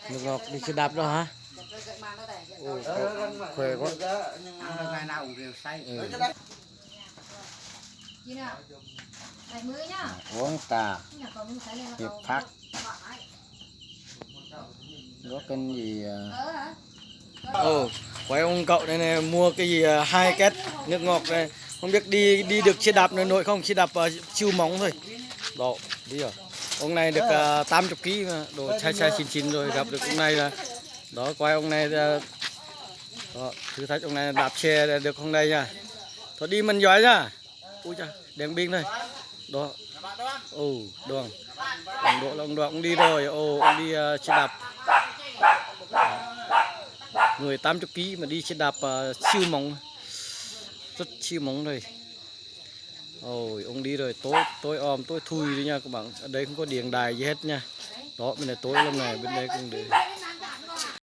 Nước ngọt đi xe đạp đó hả? Ồ, khỏe quá. Ngày nào cũng đều say. Uống trà hiệp phát. Có kênh gì ồ quay ông cậu đây này mua cái gì 2 két nước ngọt này, không biết đi được xe đạp nữa nổi không, xe đạp siêu mỏng thôi đó. Bây giờ ông này được 80 kg mà đồ chai chín rồi, gặp được ông này là đó, quay ông này đó, thử thách ông này đạp xe được không đây nha, thôi đi mình giỏi nha. Ui cha đèn pin thôi đó. Ồ đường ông Độ ông đi rồi. Ồ ông đi xe đạp người 80 kg mà đi xe đạp siêu mỏng, rất siêu mỏng rồi. Ôi ông đi rồi, tối om tối thui đi nha các bạn, ở đây không có điện đài gì hết nha. Đó bên này tối lắm này, bên đây cũng được.